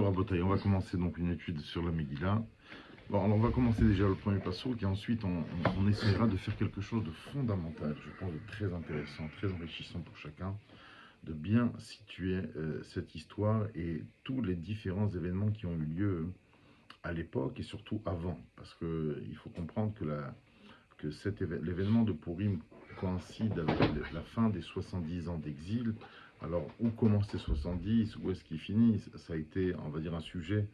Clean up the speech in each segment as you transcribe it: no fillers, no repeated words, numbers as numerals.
Rabotai, on va commencer donc une étude sur la Megillah. Bon, alors on va commencer déjà le premier passouk et ensuite on essaiera de faire quelque chose de fondamental, je pense de très intéressant, très enrichissant pour chacun, de bien situer cette histoire et tous les différents événements qui ont eu lieu à l'époque et surtout avant. Parce qu'il faut comprendre que l'événement de Purim coïncide avec la fin des 70 ans d'exil. Alors, où commencent ces 70, où est-ce qu'ils finissent? Ça a été, on va dire, un sujet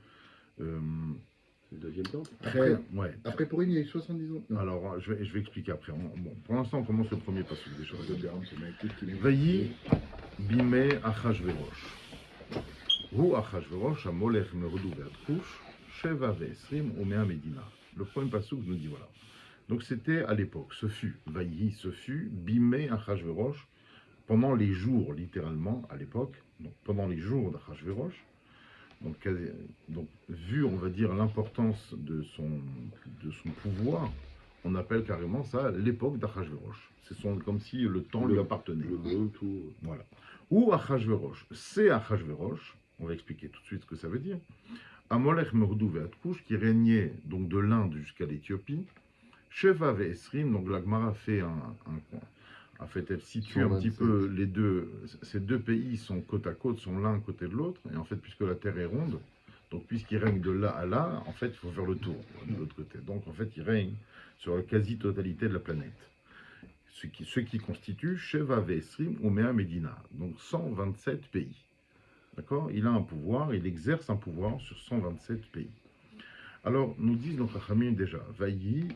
Le deuxième temps. très... Après Purim, il y a eu 70 ans. Non. Alors, je vais expliquer après. Bon, pour l'instant, on commence le premier passage des choses. Vayi Vayi bimei Achashverosh. Hu Achashverosh amolech merodou ve'atkush sheva ve'esrim umea medina. Le premier passage nous dit voilà. Donc c'était à l'époque, ce fut, Vayi, ce fut, bimei Achashverosh, pendant les jours, littéralement, à l'époque, donc pendant les jours d'Achashverosh, donc vu, on va dire, l'importance de son pouvoir, on appelle carrément ça l'époque d'Achashverosh. C'est comme si le temps lui appartenait. Le monde, tout. Voilà. Ou Achashverosh, c'est Achashverosh, on va expliquer tout de suite ce que ça veut dire, Amolech Merdou Ve'atkush, qui régnait donc de l'Inde jusqu'à l'Éthiopie, Sheva Ve'esrim, donc la Gemara fait en fait, elle situe 127. Un petit peu les deux. Ces deux pays sont côte à côte, sont l'un à côté de l'autre. Et en fait, puisque la Terre est ronde, donc puisqu'ils règnent de là à là, en fait, il faut faire le tour de l'autre côté. Donc, en fait, ils règnent sur la quasi-totalité de la planète. Ce qui constitue Sheva Ve'esrim Umea Medina, donc 127 pays. D'accord? Il a un pouvoir, il exerce un pouvoir sur 127 pays. Alors, nous disent nos Chachamim déjà, Vayi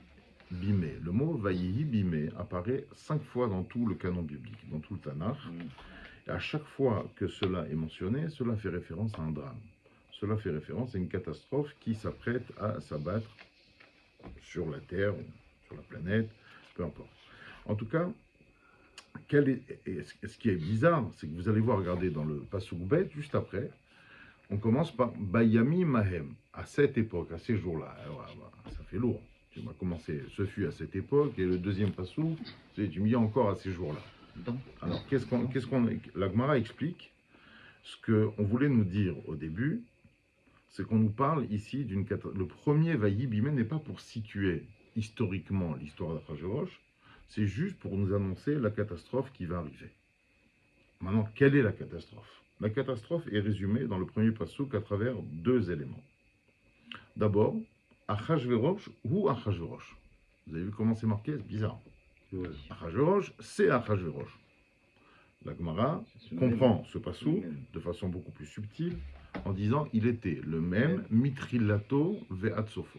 Bimé. Le mot Vayi Bimé apparaît 5 fois dans tout le canon biblique, dans tout le Tanakh. Et à chaque fois que cela est mentionné, cela fait référence à un drame. Cela fait référence à une catastrophe qui s'apprête à s'abattre sur la Terre, sur la planète, peu importe. En tout cas, ce qui est bizarre, c'est que vous allez voir, regardez dans le Pasuk Bet, juste après, on commence par Bayami Mahem, à cette époque, à ces jours-là. Alors, ça fait lourd. Tu m'as commencé, ce fut à cette époque, et le deuxième Pasuk, tu me dis encore à ces jours-là. Alors, la Gemara explique ce qu'on voulait nous dire au début, c'est qu'on nous parle ici d'une catastrophe. Le premier Vayi Bimé n'est pas pour situer historiquement l'histoire d'Achashverosh, c'est juste pour nous annoncer la catastrophe qui va arriver. Maintenant, quelle est la catastrophe? La catastrophe est résumée dans le premier passouk à travers deux éléments. D'abord, Achashverosh ou Achashverosh. Vous avez vu comment c'est marqué? C'est bizarre. Ouais. Achashverosh, c'est Achashverosh. La Gemara comprend ce passouk de façon beaucoup plus subtile en disant il était le même mitrillato ve'atsofo.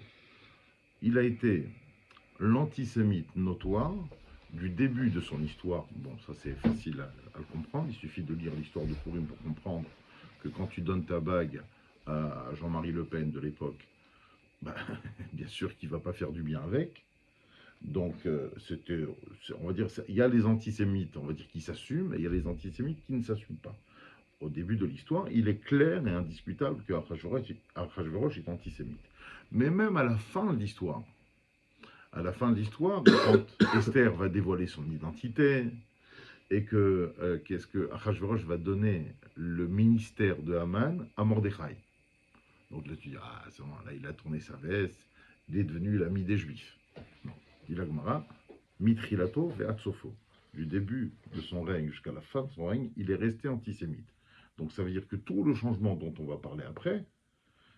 Il a été l'antisémite notoire du début de son histoire. Bon, ça c'est facile à le comprendre, il suffit de lire l'histoire de Purim pour comprendre que quand tu donnes ta bague à Jean-Marie Le Pen de l'époque, bien sûr qu'il ne va pas faire du bien avec. Donc, on va dire, il y a les antisémites, on va dire, qui s'assument, et il y a les antisémites qui ne s'assument pas. Au début de l'histoire, il est clair et indiscutable que Achashverosh est antisémite. Mais même à la fin de l'histoire, quand Esther va dévoiler son identité et que Achashverosh va donner le ministère de Haman à Mordechai. Donc là tu dis, ah c'est bon, là il a tourné sa veste, il est devenu l'ami des Juifs. Non, dit la Gemara, mitrilato ve'atsofo. Du début de son règne jusqu'à la fin de son règne, il est resté antisémite. Donc ça veut dire que tout le changement dont on va parler après,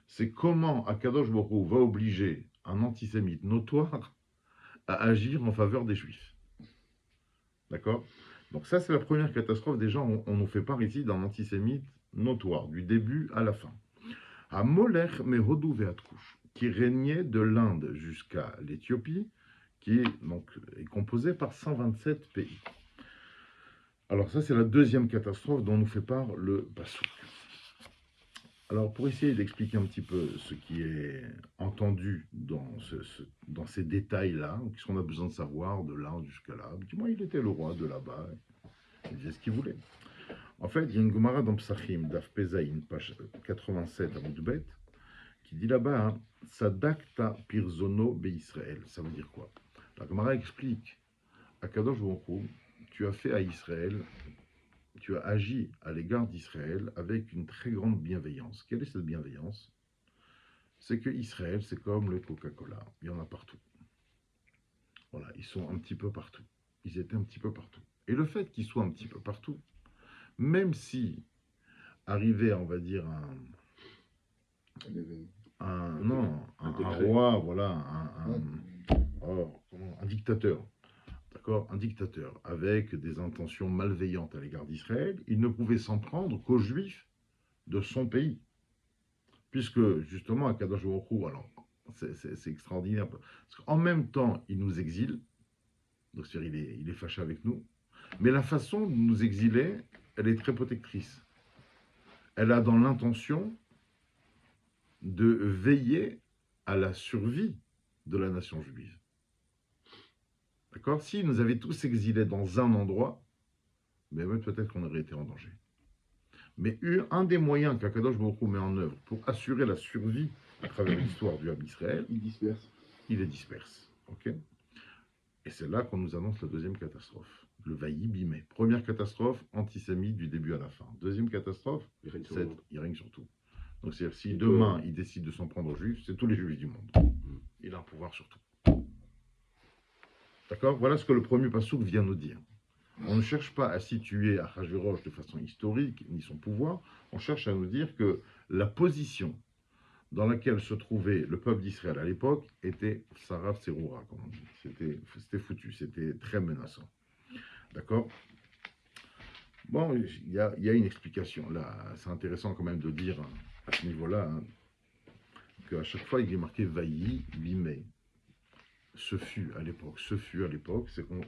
c'est comment Akadosh Baruch Hu va obliger un antisémite notoire à agir en faveur des Juifs. D'accord? Donc ça, c'est la première catastrophe. Déjà, on nous fait part ici d'un antisémite notoire, du début à la fin. À Molech Mehodou Ve'atkush, qui régnait de l'Inde jusqu'à l'Éthiopie, qui est composé par 127 pays. Alors ça, c'est la deuxième catastrophe dont nous fait part le Passouk. Alors, pour essayer d'expliquer un petit peu ce qui est entendu dans ces détails-là, qu'est-ce qu'on a besoin de savoir de là jusqu'à là? Du moins, il était le roi de là-bas, il faisait ce qu'il voulait. En fait, il y a une Gemara dans Psachim, Daf Pezaïn, page 87 à Moudbet, qui dit là-bas, Sadakta Pirzono Be-Israël. Ça veut dire quoi? La Gemara explique, Akadosh Baruch Hu, tu as fait à Israël tu as agi à l'égard d'Israël avec une très grande bienveillance. Quelle est cette bienveillance? C'est que Israël, c'est comme le Coca-Cola, il y en a partout. Voilà, ils sont un petit peu partout. Ils étaient un petit peu partout. Et le fait qu'ils soient un petit peu partout, même si arrivait, on va dire, non, un décret. roi, voilà, un dictateur, d'accord, un dictateur avec des intentions malveillantes à l'égard d'Israël, il ne pouvait s'en prendre qu'aux Juifs de son pays, puisque justement, Akadosh Baruch Hu, alors c'est extraordinaire, parce qu'en même temps, il nous exile, donc c'est-à-dire il est fâché avec nous, mais la façon de nous exiler, elle est très protectrice. Elle a dans l'intention de veiller à la survie de la nation juive. D'accord? S'ils nous avaient tous exilés dans un endroit, ben peut-être qu'on aurait été en danger. Mais un des moyens qu'Akadosh Baruch Hu met en œuvre pour assurer la survie à travers l'histoire du Ham Israël, Il disperse. il les disperse. Ok? Et c'est là qu'on nous annonce la deuxième catastrophe. Le Vaï Bimé. Première catastrophe, antisémite du début à la fin. Deuxième catastrophe, Il règne sur le monde. il règne sur tout. Donc c'est-à-dire si Et demain il décide de s'en prendre aux Juifs, c'est tous les Juifs du monde. Il a un pouvoir sur tout. D'accord? Voilà ce que le premier passouk vient nous dire. On ne cherche pas à situer Achashverosh de façon historique, ni son pouvoir. On cherche à nous dire que la position dans laquelle se trouvait le peuple d'Israël à l'époque était Saraf Seroura, comme on dit. C'était foutu, c'était très menaçant. D'accord? Bon, il y a une explication. Là, c'est intéressant quand même de dire à ce niveau-là qu'à chaque fois il est marqué Vaï, Bimé. Ce fut à l'époque, c'est qu'on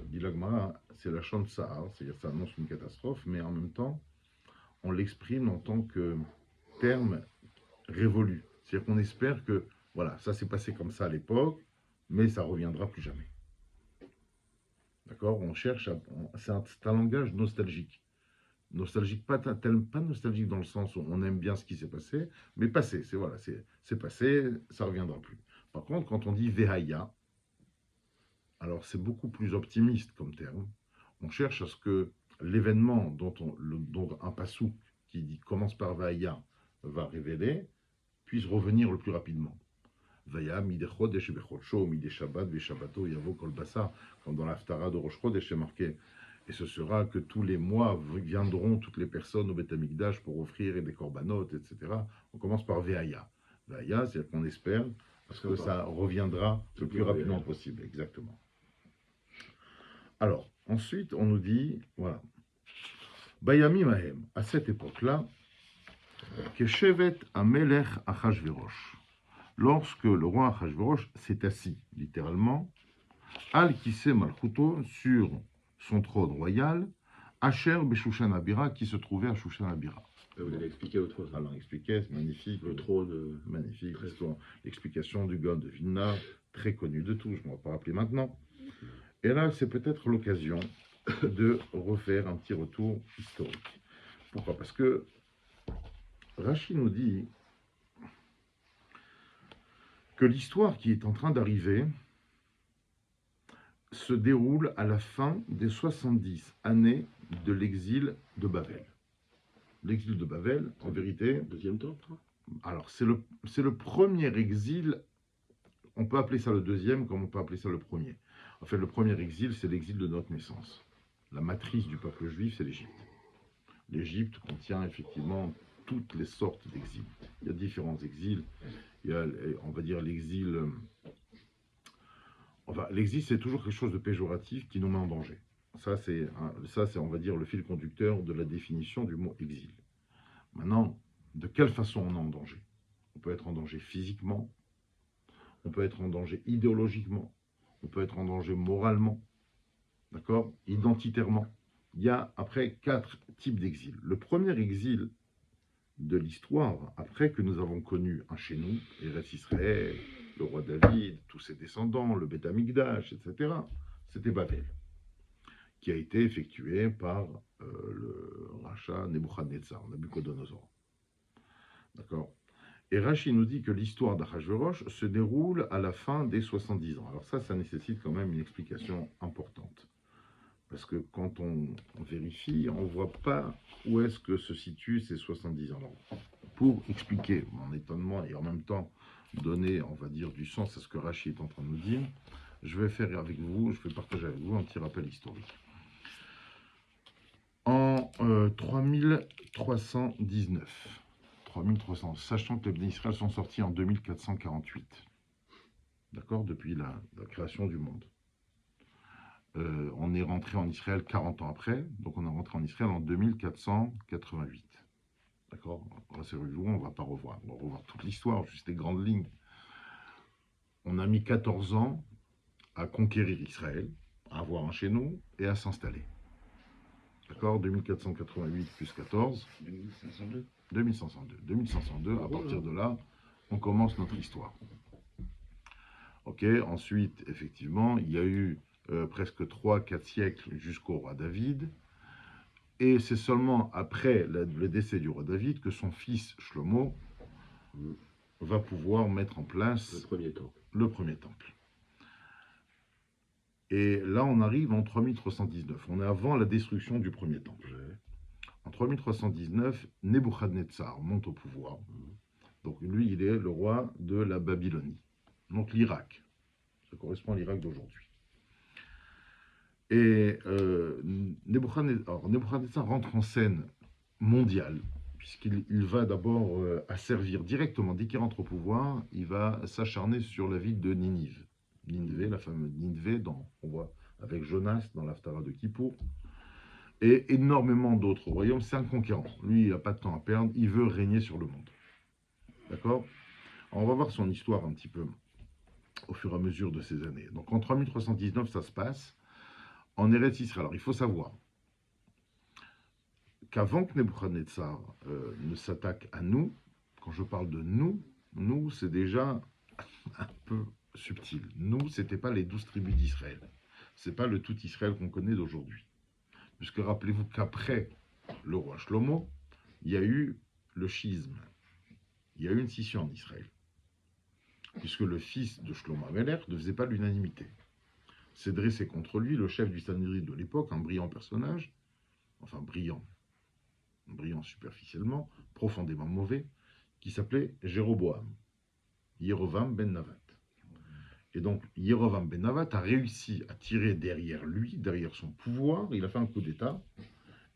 dit l'Agmara, c'est la chante Sahar, c'est-à-dire ça annonce une catastrophe, mais en même temps, on l'exprime en tant que terme révolu. C'est-à-dire qu'on espère que, voilà, ça s'est passé comme ça à l'époque, mais ça reviendra plus jamais. D'accord? On cherche c'est un langage nostalgique. Nostalgique, pas nostalgique dans le sens où on aime bien ce qui s'est passé, mais passé, c'est passé, ça reviendra plus. Par contre, quand on dit Vehaya, alors c'est beaucoup plus optimiste comme terme. On cherche à ce que l'événement dont un passouk qui commence par Vaya va révéler puisse revenir le plus rapidement. Vaya mide chodesh bechodsho mide shabbat veshabbato yavo kol basar, comme dans l'Haftara de Rosh Chodesh est marqué. Et ce sera que tous les mois viendront toutes les personnes au Beth Amikdash pour offrir des corbanotes, etc. On commence par Vaya. Vaya, c'est-à-dire qu'on espère parce que ça reviendra le plus rapidement possible. Exactement. Alors, ensuite, on nous dit, voilà, Bayami Mahem, à cette époque-là, Keshevet Amelech Achashverosh, lorsque le roi Achashverosh s'est assis, littéralement, Al Kissé Malchuto, sur son trône royal, Asher Beshushan Abira, qui se trouvait à Shushan Abira. Vous allez expliquer autre chose. Alors, expliquer, c'est magnifique. Le trône. Magnifique. L'explication du Gaon de Vilna, très connu de tous, je ne vais pas rappeler maintenant. Et là, c'est peut-être l'occasion de refaire un petit retour historique. Pourquoi? Parce que Rashi nous dit que l'histoire qui est en train d'arriver se déroule à la fin des 70 années de l'exil de Babel. L'exil de Babel, en vérité... Deuxième temps, alors, c'est le premier exil, on peut appeler ça le deuxième comme on peut appeler ça le premier. En fait, le premier exil, c'est l'exil de notre naissance. La matrice du peuple juif, c'est l'Égypte. L'Égypte contient effectivement toutes les sortes d'exils. Il y a différents exils. Il y a, on va dire, l'exil... Enfin, l'exil, c'est toujours quelque chose de péjoratif qui nous met en danger. Ça, c'est, on va dire, le fil conducteur de la définition du mot exil. Maintenant, de quelle façon on est en danger? On peut être en danger physiquement, on peut être en danger idéologiquement, on peut être en danger moralement, d'accord, identitairement. Il y a après 4 types d'exil. Le premier exil de l'histoire, après que nous avons connu un chez nous, Eretz Israël, le roi David, tous ses descendants, le Beth Amikdash, etc., c'était Babel, qui a été effectué par le rachat Nebuchadnezzar, Nabucodonosor. D'accord? Et Rashi nous dit que l'histoire d'Achashverosh se déroule à la fin des 70 ans. Alors ça nécessite quand même une explication importante. Parce que quand on vérifie, on ne voit pas où est-ce que se situent ces 70 ans. Alors, pour expliquer mon étonnement et en même temps donner, on va dire, du sens à ce que Rachid est en train de nous dire, je vais faire avec vous, je vais partager avec vous un petit rappel historique. En 3319, 3300, sachant que les Bnei Israël sont sortis en 2448, d'accord, depuis la création du monde. On est rentré en Israël 40 ans après, donc on est rentré en Israël en 2488. D'accord? Rassurez-vous, on ne va pas revoir. On va revoir toute l'histoire, juste les grandes lignes. On a mis 14 ans à conquérir Israël, à avoir un chez nous et à s'installer. D'accord? 2488 plus 14. 2502. 2502. 2502, à partir de là, on commence notre histoire. Ok, ensuite, effectivement, il y a eu presque 3-4 siècles jusqu'au roi David. Et c'est seulement après le décès du roi David que son fils Shlomo va pouvoir mettre en place le premier temple. Et là, on arrive en 3319. On est avant la destruction du premier temple. En 3319, Nebuchadnezzar monte au pouvoir. Donc lui, il est le roi de la Babylonie. Donc l'Irak. Ça correspond à l'Irak d'aujourd'hui. Et Nebuchadnezzar rentre en scène mondiale, puisqu'il va d'abord asservir directement, dès qu'il rentre au pouvoir, il va s'acharner sur la ville de Ninive. Ninive, la fameuse Ninive, on voit avec Jonas dans l'Haftara de Kippour, et énormément d'autres royaumes. C'est un conquérant. Lui, il n'a pas de temps à perdre, il veut régner sur le monde. D'accord? On va voir son histoire un petit peu au fur et à mesure de ces années. Donc en 3319, ça se passe en Eretz Israël. Alors il faut savoir qu'avant que Nebuchadnezzar ne s'attaque à nous, quand je parle de nous, c'est déjà un peu subtil. Nous, ce n'était pas les 12 tribus d'Israël. Ce n'est pas le tout Israël qu'on connaît d'aujourd'hui. Puisque rappelez-vous qu'après le roi Shlomo, il y a eu le schisme. Il y a eu une scission en Israël. Puisque le fils de Shlomo Amelech ne faisait pas l'unanimité. S'est dressé contre lui le chef du Sanhédrin de l'époque, un brillant personnage, enfin brillant superficiellement, profondément mauvais, qui s'appelait Jéroboam, Yerovam ben Navat. Et donc, Yerovam ben Navat a réussi à tirer derrière lui, derrière son pouvoir, il a fait un coup d'État,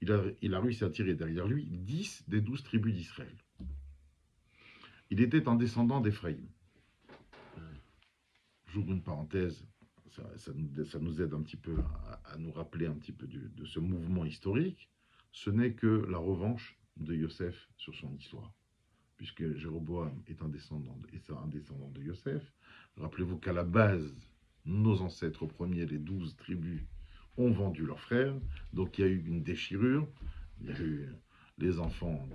il a réussi à tirer derrière lui 10 des 12 tribus d'Israël. Il était un descendant d'Éphraïm. J'ouvre une parenthèse, ça nous aide un petit peu à nous rappeler un petit peu de ce mouvement historique. Ce n'est que la revanche de Yosef sur son histoire. Puisque Jéroboam est un descendant de Yosef. Rappelez-vous qu'à la base, nos ancêtres premiers, les 12 tribus, ont vendu leurs frères. Donc il y a eu une déchirure. Il y a eu les enfants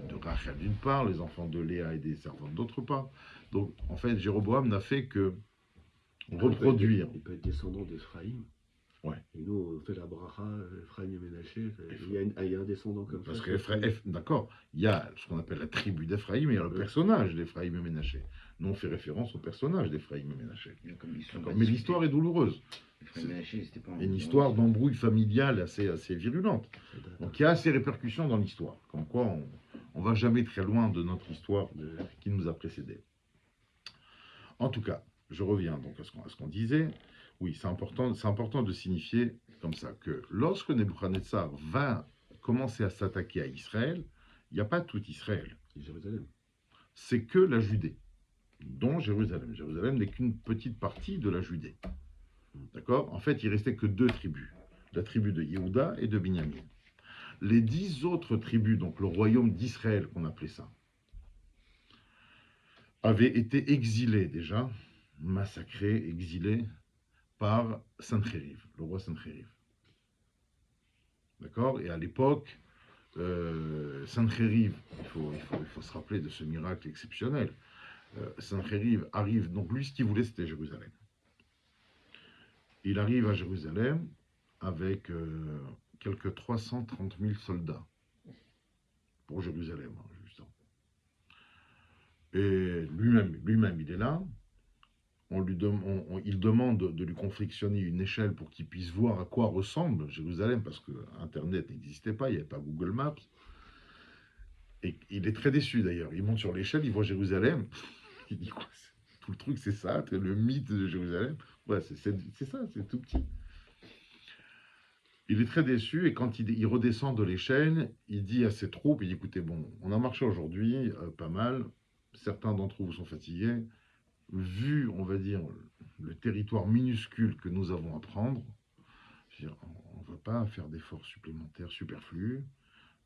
de Rachel d'une part, les enfants de Léa et des servantes d'autre part. Donc en fait, Jéroboam n'a fait que reproduire. Il peut être descendant d'Ephraïm. Ouais. Et nous, on fait la bracha, Ephraim et Ménaché. Il y a un descendant comme Parce ça. que, d'accord, il y a ce qu'on appelle la tribu d'Ephraïm et il y a le personnage d'Ephraïm et Ménaché. Nous, on fait référence au personnage d'Ephraïm et Ménaché. Mais l'histoire est douloureuse. C'est une histoire d'embrouille familiale assez virulente. Donc il y a ces répercussions dans l'histoire. Comme quoi, on ne va jamais très loin de notre histoire qui nous a précédés. En tout cas, je reviens donc à ce qu'on disait. Oui, c'est important de signifier comme ça que lorsque Nebuchadnezzar va commencer à s'attaquer à Israël, il n'y a pas tout Israël. Jérusalem. C'est que la Judée, dont Jérusalem. Jérusalem n'est qu'une petite partie de la Judée. D'accord? En fait, il restait que 2 tribus, la tribu de Yehuda et de Binyamin. Les 10 autres tribus, donc le royaume d'Israël qu'on appelait ça, avaient été exilés déjà, massacrés, exilés par Sancheriv, le roi Sancheriv. D'accord? Et à l'époque, Sancheriv, il faut se rappeler de ce miracle exceptionnel. Sancheriv arrive, donc lui, ce qu'il voulait, c'était Jérusalem. Il arrive à Jérusalem avec quelques 330 000 soldats pour Jérusalem, justement. Et lui-même, il est là. il demande de lui confectionner une échelle pour qu'il puisse voir à quoi ressemble Jérusalem, parce que Internet n'existait pas, il n'y avait pas Google Maps. Et il est très déçu d'ailleurs. Il monte sur l'échelle, il voit Jérusalem. Il dit quoi? Tout le truc, c'est ça, c'est le mythe de Jérusalem. Ouais, c'est ça, c'est tout petit. Il est très déçu et quand il redescend de l'échelle, il dit à ses troupes, il dit écoutez, bon, on a marché aujourd'hui pas mal, certains d'entre vous sont fatigués, vu, on va dire, le territoire minuscule que nous avons à prendre, je veux dire, on ne va pas faire d'efforts supplémentaires superflus.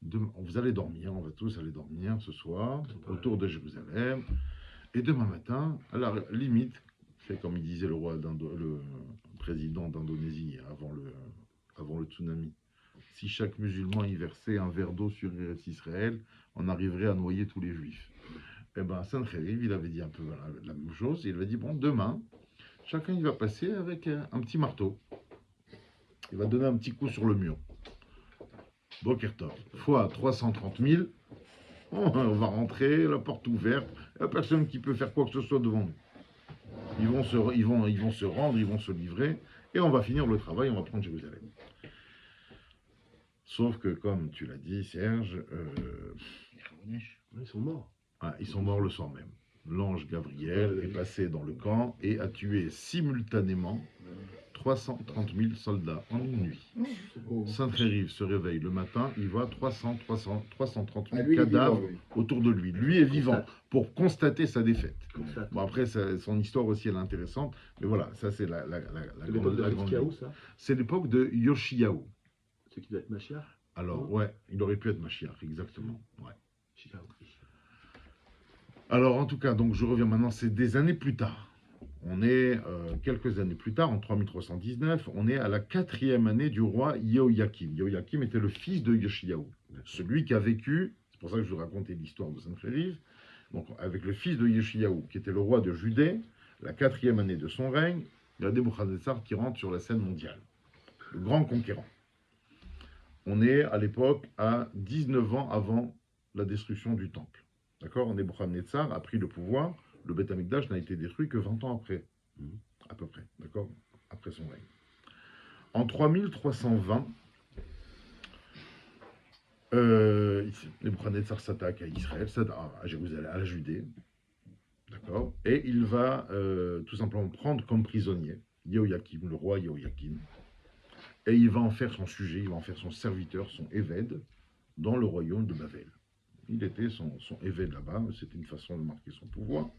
Vous allez dormir, on va tous aller dormir ce soir autour de Jérusalem. Et demain matin, à la limite, c'est comme il disait le président d'Indonésie avant le tsunami. Si chaque musulman y versait un verre d'eau sur Israël, on arriverait à noyer tous les juifs. Eh bien, Sancheriv, il avait dit un peu la même chose. Il avait dit, bon, demain, chacun il va passer avec un petit marteau. Il va donner un petit coup sur le mur. Bokertov, fois 330 000, on va rentrer, la porte ouverte, il n'y a personne qui peut faire quoi que ce soit devant nous. Ils vont se rendre, ils vont se livrer, et on va finir le travail, on va prendre Jérusalem. Sauf que, comme tu l'as dit, Serge, Ils sont morts. ils sont morts le soir même. L'ange Gabriel est passé dans le camp et a tué simultanément 330 000 soldats en une nuit. Saint-Rérive se réveille le matin, il voit 330 000 cadavres autour de lui. Lui est vivant pour constater sa défaite. Bon, après, son histoire aussi, elle est intéressante. Mais voilà, ça, c'est la grande. C'est l'époque de Yoshiyahu. Ce qui doit être Mashiach. Alors, ouais, il aurait pu être Mashiach, exactement. Ouais. Alors, en tout cas, donc je reviens maintenant, c'est des années plus tard. On est quelques années plus tard, en 3319, on est à la 4e année du roi Yehoyakim. Yehoyakim était le fils de Yoshiyahu, celui qui a vécu, c'est pour ça que je vous racontais l'histoire de Sancheriv, donc avec le fils de Yoshiyahu, qui était le roi de Judée, la 4e année de son règne, il y a Nebuchadnezzar qui rentre sur la scène mondiale, le grand conquérant. On est à l'époque à 19 ans avant la destruction du temple. D'accord? Nebuchadnezzar a pris le pouvoir. Le Beth Amikdash n'a été détruit que 20 ans après, à peu près, d'accord? Après son règne. En 3320, Nebuchadnezzar s'attaque à Israël, à Jérusalem, à la Judée, d'accord? Et il va tout simplement prendre comme prisonnier Yehoyakim, le roi Yehoyakim, et il va en faire son sujet, il va en faire son serviteur, son évêque, dans le royaume de Babel. Il était son évêque là-bas, c'était une façon de marquer son pouvoir.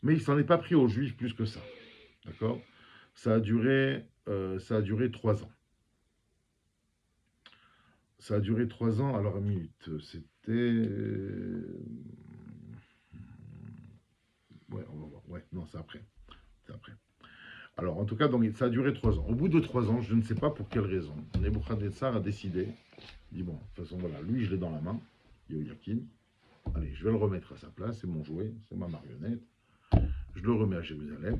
Mais il ne s'en est pas pris aux Juifs plus que ça. D'accord? Ça a duré 3 ans. Ça a duré 3 ans. Alors, une minute, c'était... Ouais, on va voir. Ouais, non, c'est après. C'est après. Alors, en tout cas, donc, ça a duré 3 ans. Au bout de 3 ans, je ne sais pas pour quelle raison, Nebuchadnezzar a décidé, il dit, bon, de toute façon, voilà, lui, je l'ai dans la main, Yehoyakim. Allez, je vais le remettre à sa place, c'est mon jouet, c'est ma marionnette. Je le remets à Jérusalem.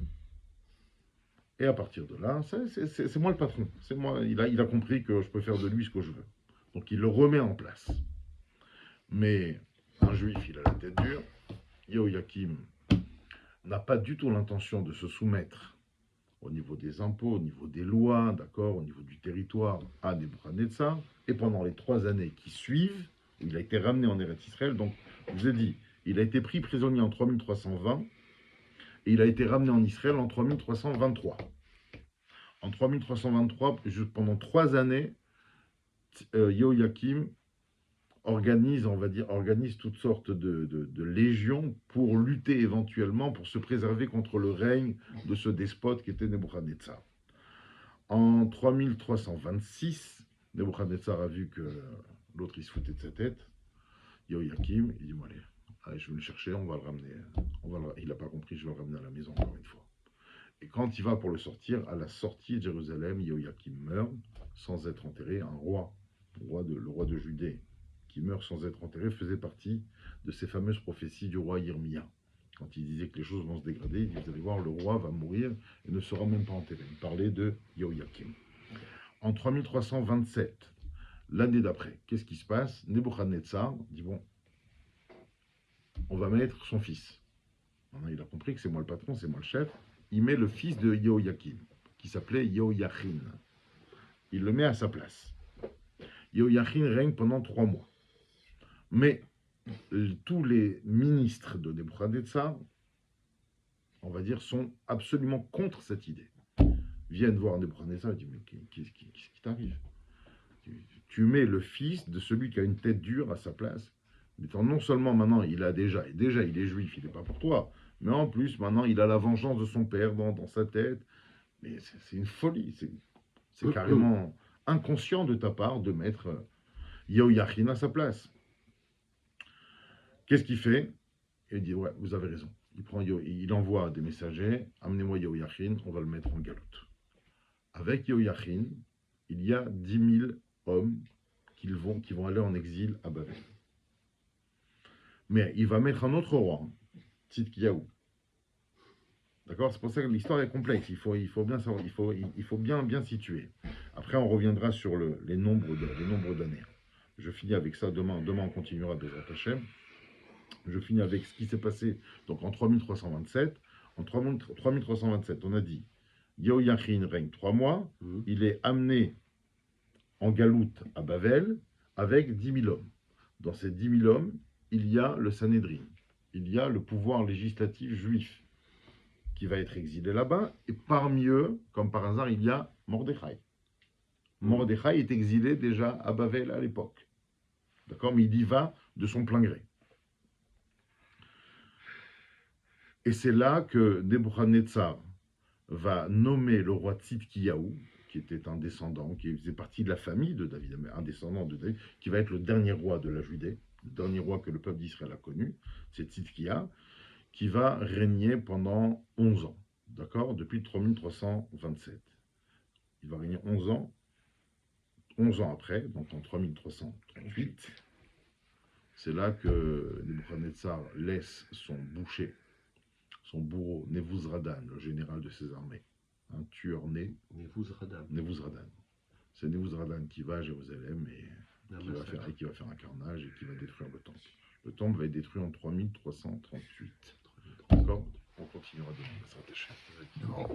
Et à partir de là, c'est moi le patron. C'est moi. Il a compris que je peux faire de lui ce que je veux. Donc il le remet en place. Mais un juif, il a la tête dure. Yehoyakim n'a pas du tout l'intention de se soumettre au niveau des impôts, au niveau des lois, d'accord, au niveau du territoire à Nebuchadnezzar. Et pendant les 3 années qui suivent, il a été ramené en Eretz Israël. Donc, je vous ai dit, il a été pris prisonnier en 3320 et il a été ramené en Israël en 3323. En 3323, pendant 3 années, Yehoyakim organise toutes sortes de légions pour lutter éventuellement, pour se préserver contre le règne de ce despote qui était Nebuchadnezzar. En 3326, Nebuchadnezzar a vu que l'autre il se foutait de sa tête. Yehoyakim, il dit bon, allez, je vais le chercher, on va le ramener. Il n'a pas compris, je vais le ramener à la maison encore une fois. Et quand il va pour le sortir, à la sortie de Jérusalem, Yehoyakim meurt sans être enterré. Un roi, le roi de Judée, qui meurt sans être enterré, faisait partie de ces fameuses prophéties du roi Yirmia. Quand il disait que les choses vont se dégrader, il dit, vous allez voir, le roi va mourir et ne sera même pas enterré. Il parlait de Yehoyakim. En 3327, l'année d'après, qu'est-ce qui se passe? Nebuchadnezzar dit, bon, on va mettre son fils. Maintenant, il a compris que c'est moi le patron, c'est moi le chef. il met le fils de Yehoyakim, qui s'appelait Yehoyachin. Il le met à sa place. Yehoyachin règne pendant 3 mois. Mais tous les ministres de Nebuchadnezzar, on va dire, sont absolument contre cette idée. Viennent voir Nebuchadnezzar et disent, mais qu'est-ce qui t'arrive? Tu mets le fils de celui qui a une tête dure à sa place. Mais non seulement maintenant il est juif, il n'est pas pour toi, mais en plus maintenant il a la vengeance de son père dans sa tête. Mais c'est une folie, c'est carrément inconscient de ta part de mettre Yehoyachin à sa place. Qu'est-ce qu'il fait? Il dit, ouais, vous avez raison. Il envoie des messagers, amenez-moi Yehoyachin, on va le mettre en galoute. Avec Yehoyachin, il y a 10 000 hommes qui vont aller en exil à Babel. Mais il va mettre un autre roi, Tzidkiyahu. D'accord? C'est pour ça que l'histoire est complexe. Il faut bien savoir, il faut bien situer. Après, on reviendra sur les nombres d'années. Je finis avec ça demain. Demain, on continuera Bezrat Hashem. Je finis avec ce qui s'est passé donc en 3327. En 3327, on a dit Yehoyachin règne 3 mois. Il est amené en galoute à Babel avec 10 000 hommes. Dans ces 10 000 hommes, il y a le Sanhédrin. Il y a le pouvoir législatif juif qui va être exilé là-bas. Et parmi eux, comme par hasard, il y a Mordechai. Mordechai est exilé déjà à Babel à l'époque. D'accord? Mais il y va de son plein gré. Et c'est là que Nebuchadnezzar va nommer le roi Tzidkiyahu, qui était un descendant, qui faisait partie de la famille de David, un descendant de David, qui va être le dernier roi de la Judée, le dernier roi que le peuple d'Israël a connu, c'est Tzidkiyahu, qui va régner pendant 11 ans, d'accord, depuis 3327. Il va régner 11 ans. 11 ans après, donc en 3338, c'est là que Nebuchadnezzar laisse son boucher, son bourreau, Nebuzaradan, le général de ses armées, un tueur né, Nebuzaradan. C'est Nebuzaradan qui va à Jérusalem et qui va faire un carnage et qui va détruire le temple. Le temple va être détruit en 3338. D'accord? On continuera demain.